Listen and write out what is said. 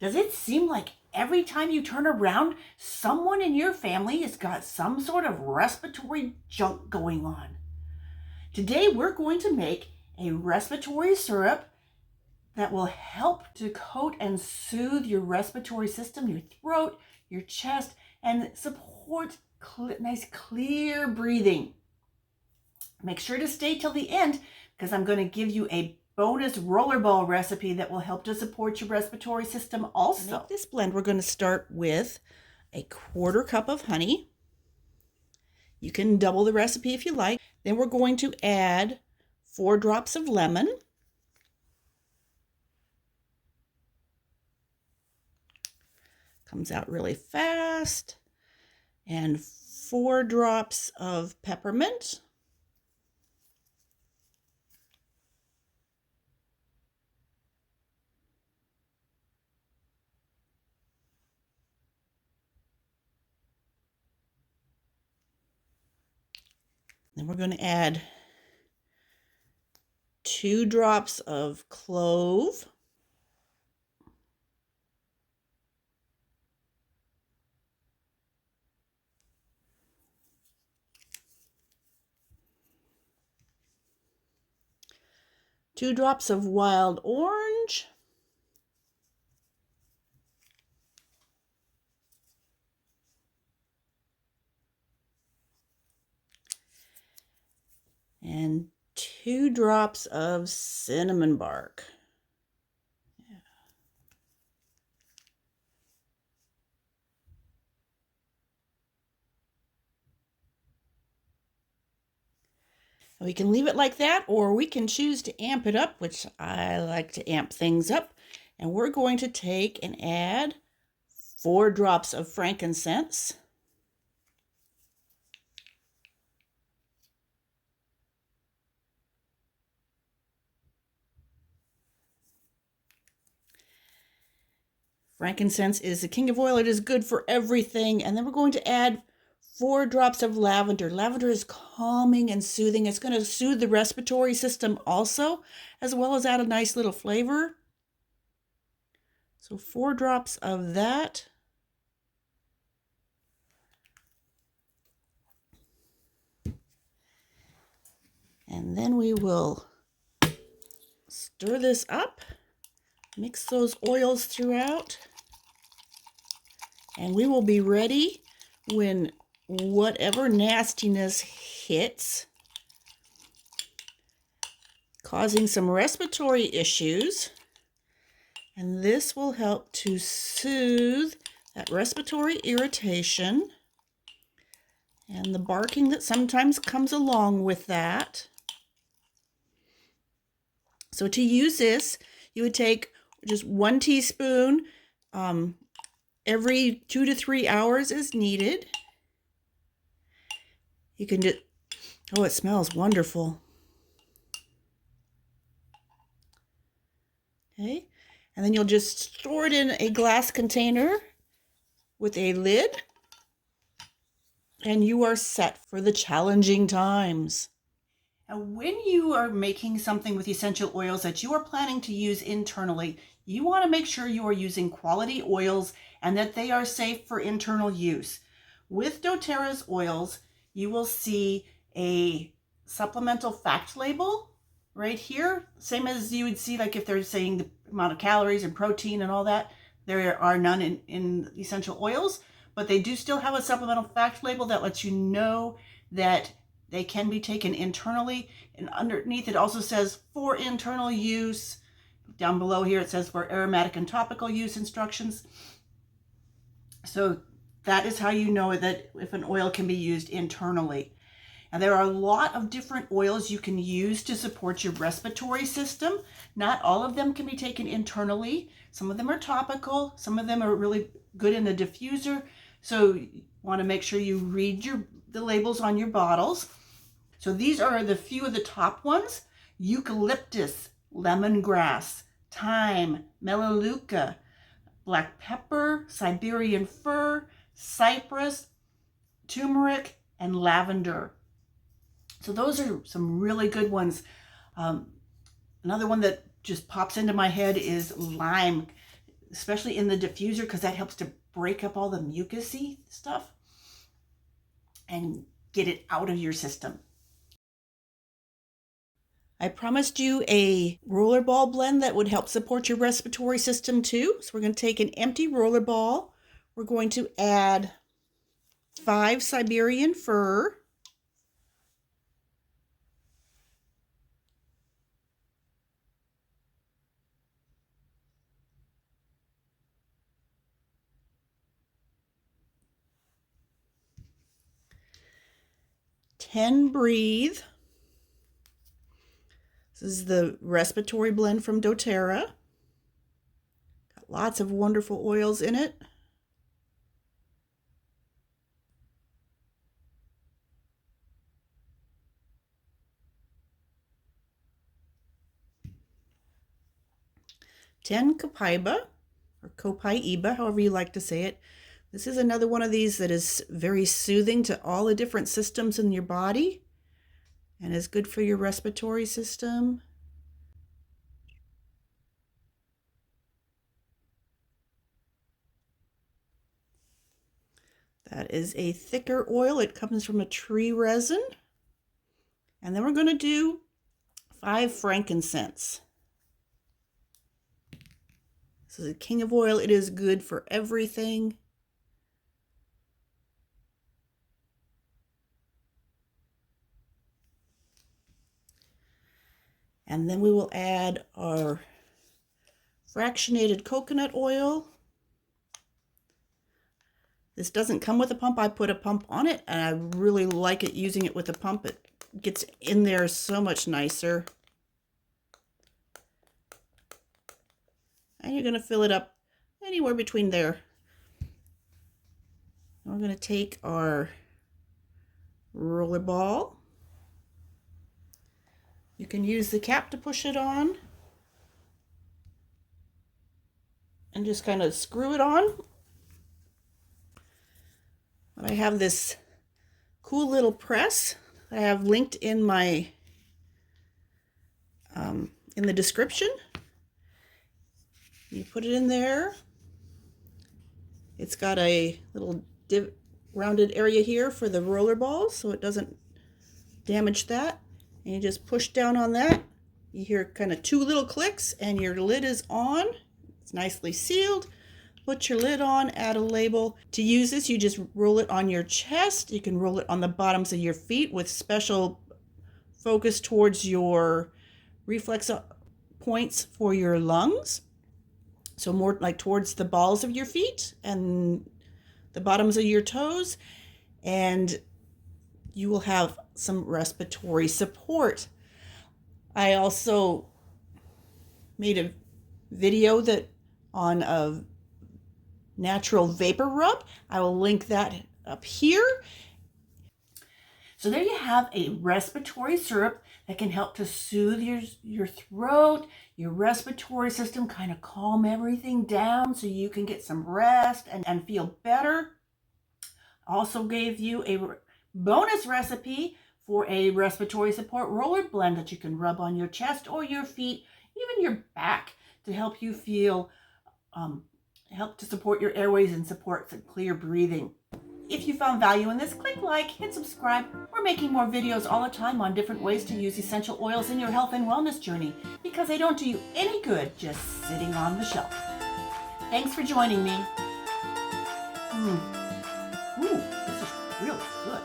Does it seem like every time you turn around, someone in your family has got some sort of respiratory junk going on? Today we're going to make a respiratory syrup that will help to coat and soothe your respiratory system, your throat, your chest, and support nice clear breathing. Make sure to stay till the end because I'm going to give you a bonus rollerball recipe that will help to support your respiratory system also. To make this blend, we're going to start with a 1/4 cup of honey. You can double the recipe if you like. Then we're going to add 4 drops of lemon. Comes out really fast. And 4 drops of peppermint. Then we're going to add 2 drops of clove. Two drops of wild orange. And 2 drops of cinnamon bark. Yeah. We can leave it like that, or we can choose to amp it up, which I like to amp things up. And we're going to take and add 4 drops of frankincense. Frankincense is the king of oil. It is good for everything. And then we're going to add 4 drops of lavender. Lavender is calming and soothing. It's going to soothe the respiratory system also, as well as add a nice little flavor. So 4 drops of that. And then we will stir this up, mix those oils throughout, and we will be ready when whatever nastiness hits, causing some respiratory issues. And this will help to soothe that respiratory irritation and the barking that sometimes comes along with that. So to use this, you would take just 1 teaspoon every 2 to 3 hours as needed. You can just, oh, it smells wonderful. Okay, and then you'll just store it in a glass container with a lid, and you are set for the challenging times. And when you are making something with essential oils that you are planning to use internally, you want to make sure you are using quality oils and that they are safe for internal use. With doTERRA's oils, you will see a supplemental fact label right here, same as you would see like if they're saying the amount of calories and protein and all that. There are none in essential oils, but they do still have a supplemental fact label that lets you know that they can be taken internally. And underneath it also says for internal use. Down below here it says for aromatic and topical use instructions. So that is how you know that if an oil can be used internally. And there are a lot of different oils you can use to support your respiratory system. Not all of them can be taken internally. Some of them are topical. Some of them are really good in a diffuser. So you want to make sure you read the labels on your bottles. So these are the few of the top ones: eucalyptus, lemongrass, thyme, melaleuca, black pepper, Siberian fir, cypress, turmeric, and lavender. So those are some really good ones. Another one that just pops into my head is lime. especially in the diffuser, because that helps to break up all the mucusy stuff and get it out of your system. I promised you a rollerball blend that would help support your respiratory system too. So we're going to take an empty rollerball. We're going to add 5 Siberian Fir, 10 Breathe. This is the respiratory blend from doTERRA. Got lots of wonderful oils in it. Ten Copaiba, or Copaiba, however you like to say it. This is another one of these that is very soothing to all the different systems in your body and is good for your respiratory system. That is a thicker oil. It comes from a tree resin. And then we're going to do 5 frankincense. This is a king of oil. It is good for everything. And then we will add our fractionated coconut oil. This doesn't come with a pump. I put a pump on it, and I really like it using it with a pump. It gets in there so much nicer. And you're going to fill it up anywhere between there. And we're going to take our rollerball. You can use the cap to push it on and just kind of screw it on. But I have this cool little press that I have linked in my in the description. You put it in there. It's got a little rounded area here for the rollerball so it doesn't damage that. And you just push down on that. You hear kind of 2 little clicks and your lid is on. It's nicely sealed. Put your lid on, add a label. To use this, you just roll it on your chest. You can roll it on the bottoms of your feet with special focus towards your reflex points for your lungs. So more like towards the balls of your feet and the bottoms of your toes. And you will have some respiratory support. I also made a video that on a natural vapor rub. I will link that up here. So there you have a respiratory syrup that can help to soothe your throat, your respiratory system, kind of calm everything down so you can get some rest and feel better. Also gave you a bonus recipe for a respiratory support roller blend that you can rub on your chest or your feet, even your back, to help you feel, help to support your airways and support some clear breathing. If you found value in this, click like, hit subscribe. We're making more videos all the time on different ways to use essential oils in your health and wellness journey because they don't do you any good just sitting on the shelf. Thanks for joining me. Ooh, this is really good.